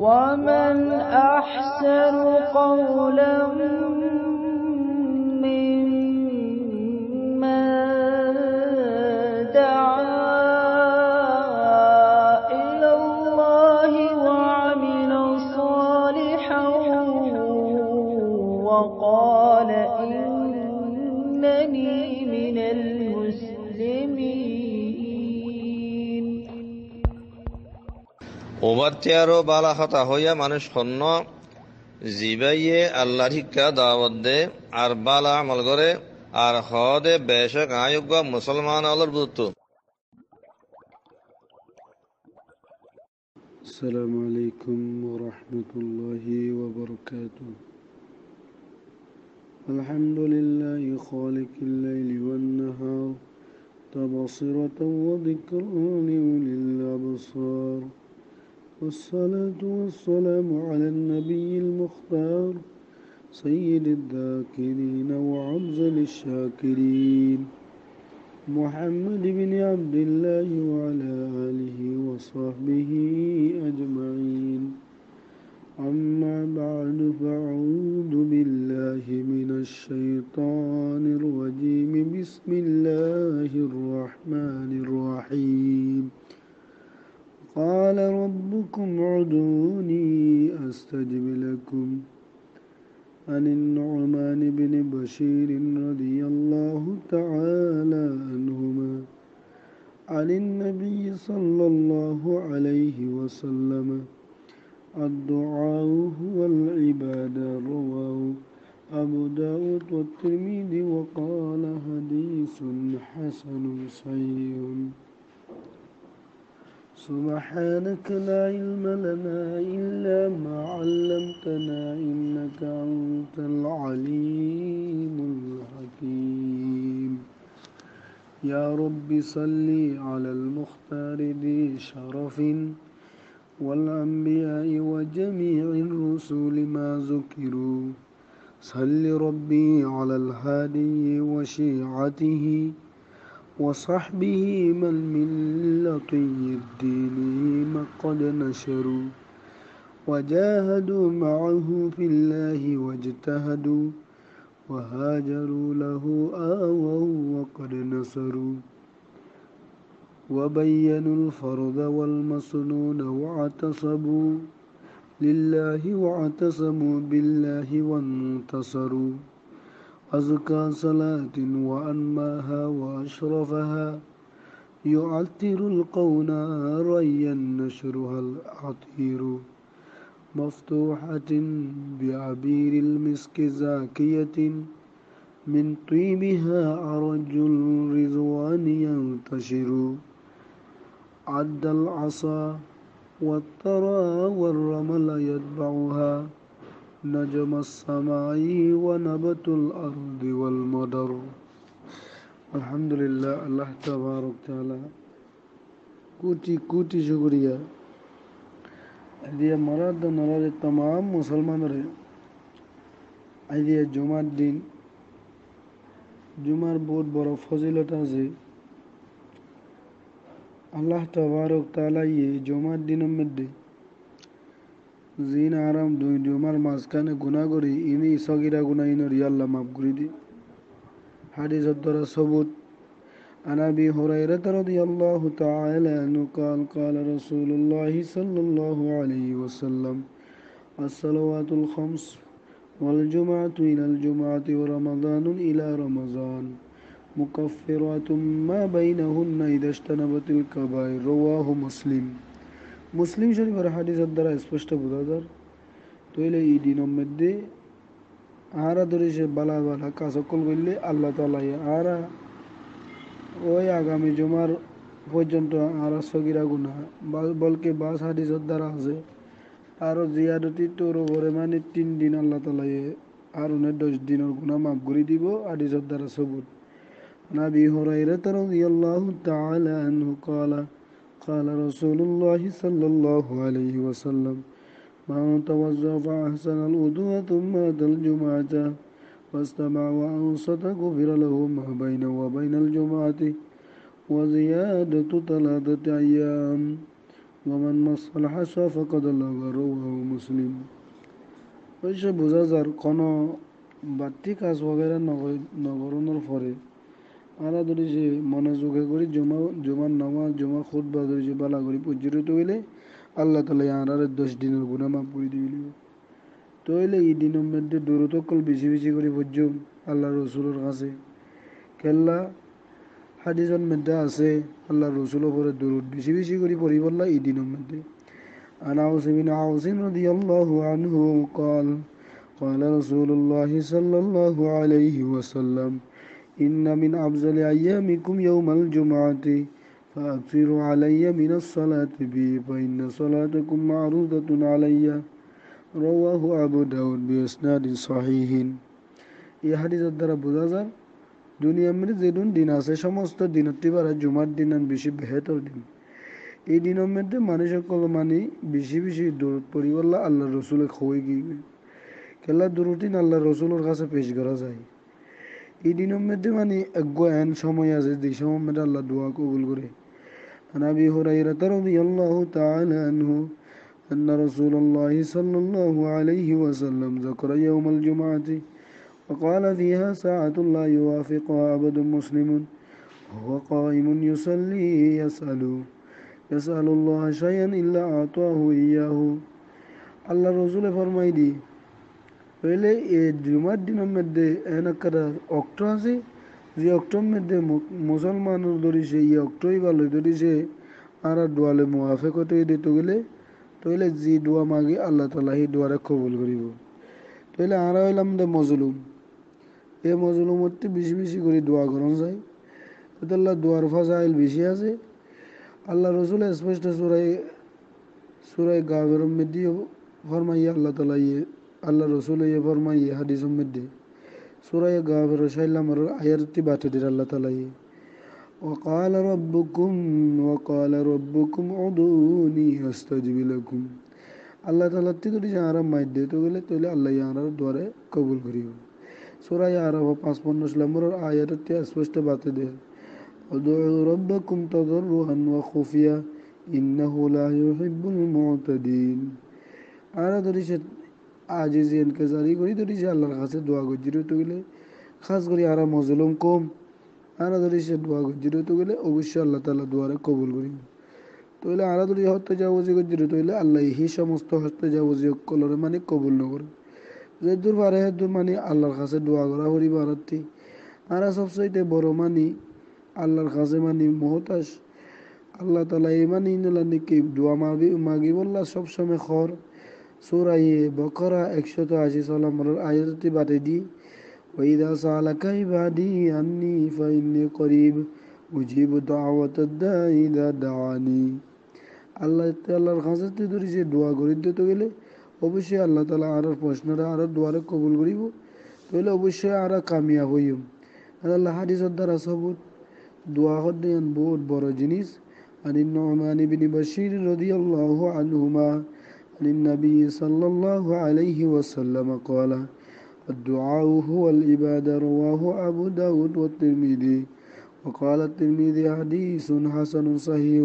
ومن أحسن قولا ممن دعا إلى الله وعمل صالحا وقال إنني من المسلمين উমাত্যারো বালা হতা হইয়া মানুষ হন্য জিবাইয়ে আল্লাহর শিক্ষা দাওয়াত দে আর বালা আমল করে আর হদে বেশক আয়োগ্য মুসলমান আলোর বুদ্ধ। السلام عليكم ورحمة الله وبركاته. الحمد لله خالق الليل والنهار تبصرة وذكرى لأولي الأبصار، والصلاة والسلام على النبي المختار سيد الذاكرين وأفضل الشاكرين محمد بن عبد الله وعلى آله وصحبه أجمعين. أما بعد فأعوذ بالله من الشيطان الرجيم. بسم الله الرحمن الرحيم. قال ربكم ادعوني أستجب لكم. عن النعمان بن بشير رضي الله تعالى عنهما عن النبي صلى الله عليه وسلم: الدعاء هو العبادة. رواه أبو داود والترمذي وقال حديث حسن صحيح. سبحانك لا علم لنا إلا ما علمتنا إنك أنت العليم الحكيم. يا رب صل على المختار ذي شرف والأنبياء وجميع الرسل ما ذكروا. صل ربي على الهادي وشيعته وصحبه من لطي الدين قد نشروا وجاهدوا معه في الله واجتهدوا وهاجروا له آووا وقد نصروا وبينوا الفرض والمسنون واعتصموا لله واعتصموا بالله وانتصروا. أزكى صلاة وأنماها وأشرفها يعطر القون ريا نشرها العطير مفتوحة بعبير المسك زاكية من طيبها عرج الرضوان ينتشر. عد العصا والثرى والرمل يتبعها نجم السماء ونبت الأرض والمدر. الحمد لله الله تبارك تعالى কোটি কোটি শুকরিয়া আইদিয়া মরাদ নরাদের तमाम মুসলমানদের আইদিয়া জুমার দিন জুমার বহুত বড় ফজিলত আছে। আল্লাহ তাবারক তাআলা এই জুমার দিনের মধ্যে জিন আরাম দুই জুমার মাঝখানে গুনাহ করি ইনি সগীরা গুনাহ ইনর আল্লাহ মাফ করে দি। হাদিসের দ্বারা সবুত عن أبي هريرة رضي الله تعالى عنه قال قال رسول الله صلى الله عليه وسلم: الصلوات الخمس والجمعة إلى الجمعة ورمضان إلى رمضان مكفرات ما بينهن إذا اجتنبت الكبائر. رواه مسلم. মুসলিম শরীফের হাদিসের দ্বারা স্পষ্ট বোঝা যায় তইলে এই দিনের মধ্যে আহারা ধরে সে বালা বালা কাজ সকল করলে আল্লাহ তাআলা আহারা ওই আগামী জুমার পর্যন্ত আহারা সগীরা গুনাহ বলকে বাস হাদিসের দ্বারা আছে আরো জিয়াদতি তোর উপরে মানে 3 দিন আল্লাহ তাআলা আর 10 দিনের গুনাহ মাফ করে দিব হাদিসের দ্বারা সবুত। নবী হুরায়রা রাদিয়াল্লাহু তাআলা আনহু قال قال رسول الله صلى الله عليه وسلم: من توضأ فأحسن الوضوء ثم أتى الجمعة فاستمع وأنصت غفر له ما بينه وبين الجمعة وزيادة 3 أيام ওয়ামান মাসাল হাসা ফাকাদ লাগা রাওয়াহু মুসলিম। অবশ্য বোঝা যার কোনো বাড়তি কাজ বগেরা নগরণের পরে আরা ধরি যে মনোযোগে করি জমার নামাজ জমা খুতবা ধরি যে বালা করি পর্যন্ত হইলে আল্লাহ তালা আর 10 দিনের গুণা মাফ করে দিবিল। তো হইলে এই দিনের মধ্যে দূরতকল বেশি বেশি করে পর্যম আল্লাহ রসুলের কাছে কেল্লা হাদিসের মধ্যে আছে আল্লাহ রসুলের পরে দূরত বেশি বেশি করে পড়ি বললা এই দিনের মধ্যে। عن عوس بن عوس رضي الله عنه قال قال رسول الله صلى الله عليه وسلم إن من أفضل أيامكم يوم الجمعة فأكثروا علي من الصلاة بي فإن صلاتكم معروضة علي رواه أبو داود بإسناد صحيح। এই হাদিসের দ্বারা বোঝা যায় দুনিয়ার মধ্যে যেদিন দিন আছে সমস্ত দিনের তিবারা জুমার দিন বেশি বেহতর দিন। এই দিনের মধ্যে মানুষ সকল মানি বেশি বেশি দূরত পরিবল্লা আল্লাহ রসুলে খোয়াই গিয়ে কেলা দূরতিন আল্লাহ রসুলের কাছে পেশ করা যায়। এই দিনের মধ্যে মানে এন সময় আছে যে সময় মধ্যে আল্লাহ দোয়া কবুল করে। عن أبي هريرة رضي الله تعالى عنه أن رسول الله صلى الله عليه وسلم ذكر يوم الجمعة وقال فيها ساعة لا يوافقها عبد مسلم وهو قائم يصلي يسأل الله شيئا إلا أعطاه إياه। আল্লাহ রসুলে ফরমাই দি হইলে এই জুমার দিনের মধ্যে এন একটা অক্ট আছে যে অক্টোর মধ্যে মুসলমানের ধরিছে এই অক্টোই ভালো ধরিছে আর দোয়ালে মুআফেক হতে দিত গেলে তইলে যে দোয়া মাগি আল্লাহ তাআলা এই দোয়ারে কবুল করিব। তইলে আরা হইলাম দে মজলুম এই মজলুমতে বেশি বেশি করে দোয়া করন যায় আল্লাহ দোয়ার ফাজাইল বেশি আছে। আল্লাহ রসুল স্পষ্ট সূরা গাফির মধ্যে ফরমাইয়া আল্লাহ রসুল ফরমাইয়া হাদিসের মধ্যে সূরা গাফির 6 নম্বর আয়াতটি বাতে দিল আল্লাহ তাআলা وقال ربكم ادعوني استجب لكم। আল্লাহ তাআলা যদি যারা মাইদে তো গেলে তাহলে আল্লাহ ইয়ার দোয়ারে কবুল করিব। সূরা আরাফ 55 নম্বর আয়াতটি স্পষ্ট বাতে দেয় ادعوا ربكم تضرعا وخفيا إنه لا يحب المعتدين। আর ধরিছে আজিজি ইনকাজারি করি ধরিছে আল্লাহর কাছে দোয়া গজিরে তো গেলে খাস করে আর মজলুম কম আর ধরিছে দোয়া গজিরে তো গেলে অবশ্যই আল্লাহ তাআলা দোয়ারে কবুল করিব। তইলে আর ধরি হতে যাওজি গজিরে তইলে আল্লাহ এই সমস্ত হতে যাওজি কলরে মানে কবুল ন করে যে দূর পারে দূর মানে আল্লাহর কাছে দোয়া করা হরি বারাতি আর সবচেয়ে বড় মানে আল্লাহর কাছে মানে মহতাজ আল্লাহ তাআলা এই মানে ইনলানিকে দোয়া মাগি বললা সব সময় খর সূরা বাকারা 180 নম্বর আয়াতটি বাতে দি ওয়াইদা সালাকা ইবাদি আন্নী ফাইন্নী করিব উজিবু দাওয়াতাদ দাঈ ইযা দাআনি। আল্লাহ তাআলার কাছে ধরে যে দোয়া করি দিতে গেলে অবশ্যই আল্লাহ তাআলা আর প্রশ্নটা আর দোয়ারে কবুল করিব তাহলে অবশ্যই আর কামিয়াব হইম। আল্লাহ হাদিসের দ্বারা সবুত দোয়া হদ্দেন বহুত বড় জিনিস। عن النعمان بن بشير رضي الله عنهما عن النبي صلى الله عليه وسلم قال الدعاء هو العبادة رواه أبو داود والترمذي وقال الترمذي حديث حسن صحيح।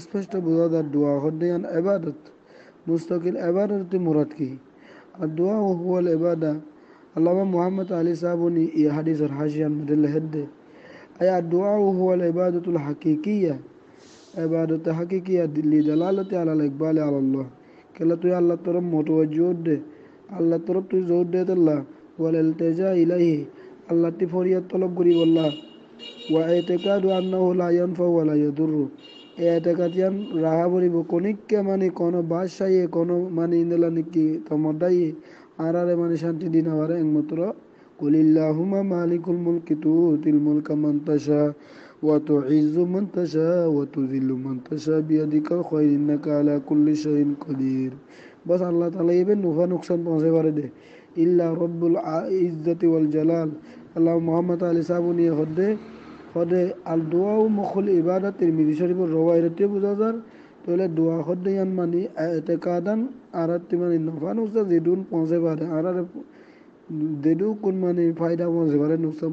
স্পষ্ট বোঝা যায় দোয়া হদ্দেন ইবাদত মুস্তাকিল ইবাদত মুরাদ কি আর দোয়া হুয়াল ইবাদা। আল্লামা মুহাম্মদ আলী সাহাবনী এই হাদিসের হাশিয়ার মধ্যে লিখে আয়া দোয়া হুয়াল ইবাদাতুল হাকিকিয়া ইবাদত হাকিকিয়া লিদালালাতি আলাল ইকবাল আলাল্লাহ কেলা তুই আল্লাহ তরফ মুতাওয়াজ্জিহ দে আল্লাহ তরফ তুই জোর দে আল্লাহ ওয়াল ইলতিজা ইলাইহি আল্লাহ তি ফরিয়াদ তলব করি আল্লাহ ওয়া ইতিকাদু আন্নাহু লা ইয়ানফা ওয়া লা ইয়াদুরু এতেকাতিয়ান রাহা বলিব কোনিককে মানে কোন বাদশাহে কোন মানে ইনলানি কি তমদাই আরারে মানে শান্তি দিন আরে একমাত্র কুলিল্লাহুম্মা মালিকুল মুলকি তুতিল মুলকা মান তাশা ওয়া তুইজ্জু মান তাশা ওয়া তুযিল্লু মান তাশা বিয়াদিকাল খায়র ইন্নাকা আলা কুল্লি শাইইন কাদির। বাস আল্লাহ তাআলা ইবেন নুফা নুকসান পৌঁছে পারে দে ইল্লা রব্বুল ইজ্জতি ওয়াল জালাল। আল্লাহ মুহাম্মদ আলী সাহাবনী হদে আল দোয়া ও মুখল ইবাদত তিরমিজি শরীফের রওয়ায়াতে বোঝা যায় তাহলে দোয়া হদে ইয়ান মানে এতেকাদান আরাতি মানে নুফা নুকসান যেদুন পৌঁছে পারে আর দেদু কোন মানে ফায়দা পৌঁছে পারে নুকসান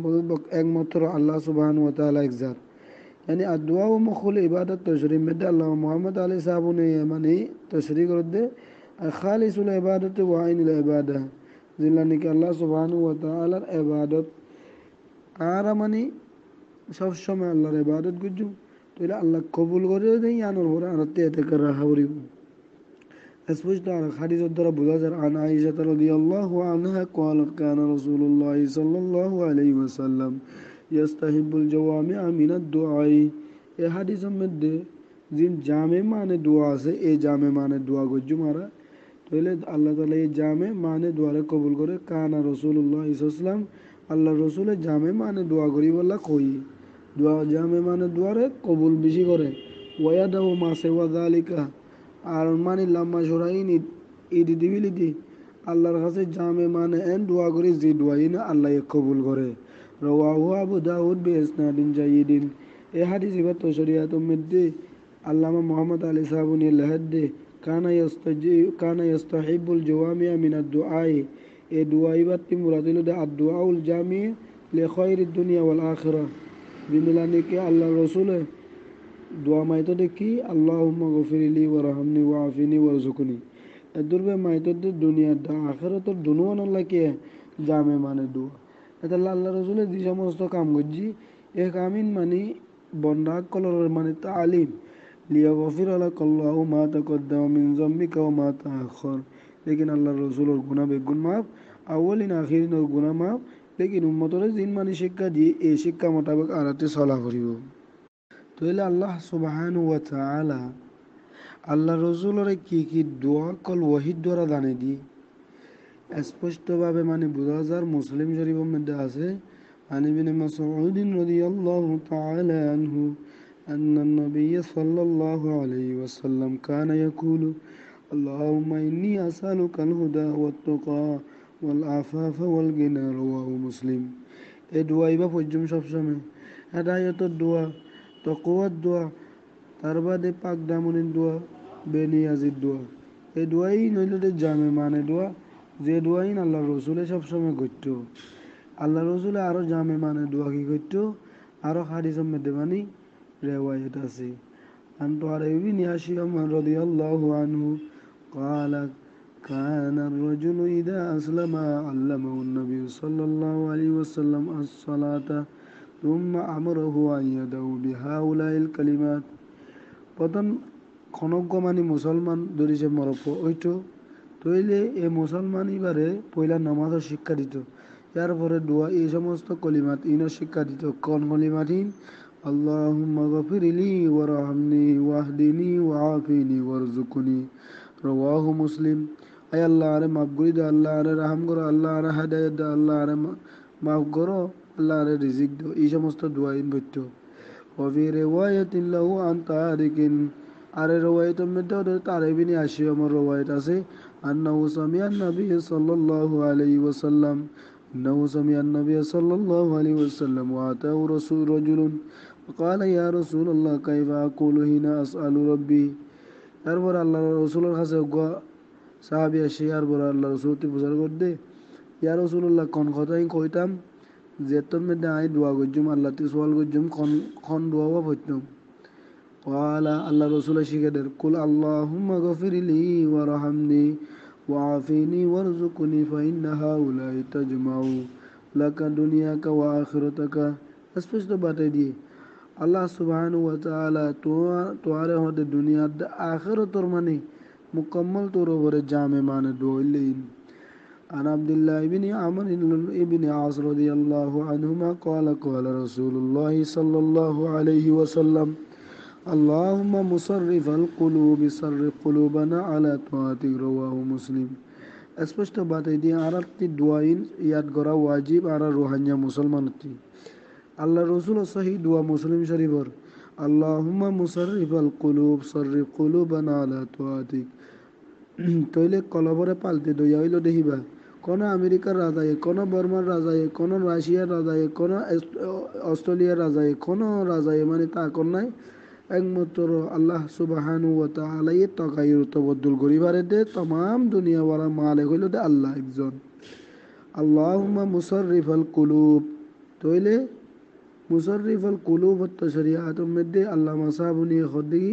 একমাত্র আল্লাহ সুবহানাহু ওয়া তাআলা একজাত يعني الدعاء مخول عبادة تشريع مد الله محمد عليه صاحبون يعني تشريع করতে خالص العبادة وعين العبادة জিল্লানিক আল্লাহ সুবহানাহু ওয়া তাআলার ইবাদত আর মানে সব সময় আল্লাহর ইবাদত করজু তাহলে আল্লাহ কবুল করে দেই আনোর পরে আরতে এতে করে রাখা পড়িব স্পষ্ট আর হাদিসের দ্বারা বোঝা যায় আন আয়েশা রাদিয়াল্লাহু আনহা قالت كان رسول الله صلى الله عليه وسلم يستحب الجوامع من الدعاء এই হাদিসের মধ্যে যে জামে মানে দোয়া আছে এই জামে মানে দোয়া করজু মারা তাহলে আল্লাহ তাআলা এই জামে মানে দোয়ারে কবুল করে কানা রাসূলুল্লাহ সাল্লাল্লাহু আলাইহি ওয়াসাল্লাম আল্লাহ রাসূলের জামে মানে দোয়া করি বলা কই দোয়া জামে মানে দোয়ারে কবুল বেশি করে ওয়াদাও মা সেওয়া যালিকা আর মানে লাম্মা সরাইন ঈদ দিবিলিতি আল্লাহর কাছে জামে মানে এন দোয়া করি যে দোয়াই না আল্লাহ কবুল করে রাওয়াহু আবু দাউদ বিইসনাদিন জাইয়িদিন এই হাদিস ইবাত শরিয়াতুর মধ্যে আল্লামা মুহাম্মদ আলী সাহাবুনি লাহাদে কানা ইস্তাহিবুল জাওয়ামিয়া মিনাদ দুআ এই দোয়া ইবাত মুরাদিল দে আদ-দুআউল জামি লি খায়রিদ দুনিয়া ওয়াল আখিরাহ বিমিলানি কে আল্লাহ রাসূল দোয়া মাইতো দেখি আল্লাহুম্মা গফিরলি ওয়ারহামনি ওয়াআফিনি ওয়ারযুকনি এদুরবে মাইতো দে দুনিয়ার দা আখিরাতের দুনুয়ান আল্লাহ কে জামে মানে দোয়া এটা আল্লাহ রাসূলের যে সমস্ত কাম গজি এক আমিন মানে বন্ডা কলর মানে তালিম লিয়াগফির লাকাল্লাহু মা তাকদ্দামা মিন যামবিকা ওয়া মা তাআখার লেকিন আল্লাহ রাসূলের গুনাহ বেগুন মাফ আউয়ালিন আখিরিন গুনাহ মাফ লেকিন উম্মতরে জিন মানে শিক্ষা দিয়ে এই শিক্ষা মোতাবেক আরাতে চলা করিব তাহলে আল্লাহ সুবহানাহু ওয়া তাআলা আল্লাহ রাসূলের কি কি দোয়া কল ওয়াহিদ দ্বারা জানে দি স্পষ্টভাবে মানে বোঝা যায় মুসলিম শরীফের মধ্যে আছে عن ابن مسعود رضي الله تعالى عنه أن النبي صلى الله عليه وسلم كان يقول اللهم إني أسألك الهدى والتقى والعفاف والغنى رواه مسلم এই দোয়া ইবা পর্যম সবসময় হেদায়েতের দোয়া তাকওয়ার দোয়া তার বাদে পাক দামনের দোয়া বেনিয়াজির দোয়া এই দোয়াই নইলে জামে মানে দোয়া যে দোয়াই আল্লাহ রসুলে সবসময় করত আল্লাহ রসুলে আরো জামে মানে দোয়া কি করত আরো হাদিসের মধ্যে মানে রেওয়ায়াত আছে আনতু আরাইবিন ইয়াশিয়াম রাদিয়াল্লাহু আনহু قال كان الرجل إذا أسلم علمه النبي صلى الله عليه وسلم الصلاة ثم أمره أن يدعو بهؤلاء الكلمات প্রথম খনজ্ঞ মানে মুসলমান ধরিছে মরপ ওইটো তইলে এই মুসলমান এবারে পয়লা নামাজের শিক্ষা দিত এরপরে দোয়া এই সমস্ত কলিমাত ইনো শিক্ষা দিত কোন কলিমাতিন আল্লাহুম্মা গফিরলি ওয়ারহামনি ওয়াহদিনি ওয়াআফিনি ওয়ারযুকনি রাওয়াহু মুসলিম আয় আল্লাহ আরে মাফ করে দে আল্লাহ আরে রহম করো আল্লাহ আরে হেদায়েত দে আল্লাহ আরে মাফ করো আল্লাহ আরে রিজিক দাও এই সমস্ত দোয়া ইন বইতো ওয়াফি রিওয়ায়াতিন লাহু আন তারিকিন আরে রিওয়ায়াতের মধ্যে তারিবিনি আসি আমার রিওয়ায়াত আছে আন্নাহু সামিআন নবী সাল্লাল্লাহু আলাইহি ওয়াসাল্লাম إنه سمع النبي صلى الله عليه وسلم وآتاه رسول رجل وقال يا رسول الله كيف أقول هنا أسأل ربي এরপর আল্লাহ রসুলের কাছে সাহাবি আসে এরপর আল্লাহ রসুলকে বুঝার করতে ইয়া রসুল্লাহ কোন কথাই কইতাম যে তোর মধ্যে আই দোয়া করছুম আল্লাহ তে সোয়াল করছুম খন দোয়া পড়তাম ওয়ালা আল্লাহ রসুল শিখে দেন কুল আল্লাহুম্মা গফিরলি ওয়ারহামনি ওয়াআফিনি ওয়ারযুকনি ফাইন্না হাউলাই তাজমাউ লাকা দুনিয়াকা ওয়া আখিরাতাকা স্পষ্ট বাতাই দিয়ে আল্লাহ সুবহানাহু ওয়া তাআলা তোয়ারে হতে দুনিয়ার আখিরাতর মানে মুকম্মল তোর উপরে জামে মানে দইলেন عن عبد الله بن عمرو بن عاص رضي الله عنهما قال قال رسول الله صلى الله عليه وسلم اللهم مصرف القلوب صرف قلوبنا على طاعتك رواه مسلم স্পষ্ট বাতাই দিয়ে আরাত্তি দোয়াইন ইয়াদ করা ওয়াজিব আর রুহানিয়া মুসলমানতি আল্লাহ রসুল সহি দোয়া মুসলিম শরীফর আল্লাহুম্মা মুসাররিফাল কুলুব সাররিফ কুলুবানা আলা তাআতিক তইলে কলবরে পালতে দইয়া হইল দেখিবা কোন আমেরিকার রাজায়ে কোন বর্মার রাজায়ে কোন রাশিয়ার রাজায়ে কোন অস্ট্রেলিয়ার রাজায়ে কোন রাজায়ে মানে তা কোন নাই একমাত্র আল্লাহ সুবহানাহু ওয়া তাআলা এর তাকায়ুর তবদ্দুল করিবারে দে तमाम দুনিয়া ওয়ালা মালিক হইল দে আল্লাহ একজন আল্লাহুম্মা মুসাররিফাল কুলুব তইলে মুসাররিফুল কুলুব ওয়াত তাশরিআতুর মধ্যে আল্লামা সাবুনি খদ্দি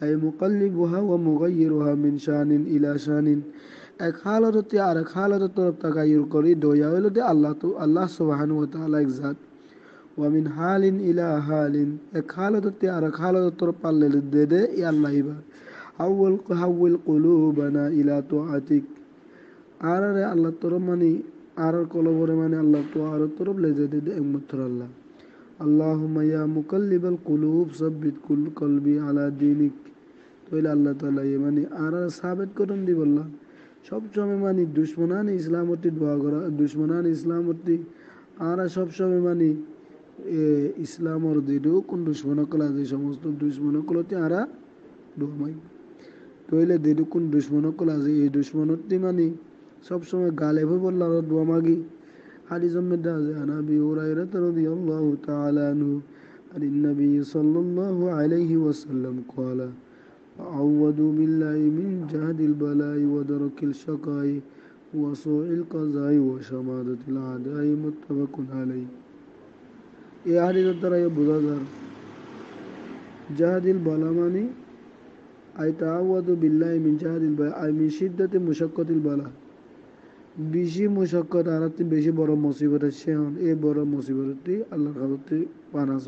ay মুকাল্লিবুহা ওয়া মুগায়্যিরুহা মিন শানিন ইলা শানিন এক হালত হতে আর এক হালত তরফ তাগায়ুর করি দয়া হইল যে আল্লাহ সুবহানাহু ওয়া তাআলা এক জাত ওয়া মিন হালিন ইলা হালিন এক হালত হতে আর এক হালত তরফ পাল্লে দে ই আল্লাহ ইবা হাউল কুলুবানা ইলা তুআতিক আর রে আল্লাহ তরফ মানে আর কলবরে মানে আল্লাহ তো আর তরফ লেজে দে একমাত্র আল্লাহ আল্লাহুম্মা ইয়া মুকাল্লিবাল কুলুব সাব্বিত কুল কলবি আলা দীনিক তইলে আল্লাহ তাআলা মানে আর সাবিত করুন দি বললা সব সময় মানে দুশমনান ইসলামতি দোয়া করা দুশমনান ইসলামতি আর সব সময় মানে ইসলামর দিদু কোন দুশমনকলা যে সমস্ত দুশমনকলতে আরা দোমাই তইলে দিদু কোন দুশমনকলা যে এই দুশমনতি মানে সব সময় গালে হই বললা দোয়া মাগি হাদিসের মধ্যে আছে আনাবি হুরায়রা রাদিয়াল্লাহু তাআলা আনহু عن النبي صلى الله عليه وسلم قال أعوذوا بالله من جهد البلاء ودرك الشقاء وسوء القضاء وشماتة الأعداء متفق عليه এই হাদিসের দ্বারা বোঝা যায় জাহাদিল বালা মানে আই তাআওয়াদু বিল্লাহি মিন জাহাদিল বালা আই মিন শিদ্দাতি মুশাক্কাতিল বালা বেশি মুশাক্কাত আর বেশি বড় মুসিবত আছে এই বড় মুসিবতটি আল্লাহর কাছে পানাস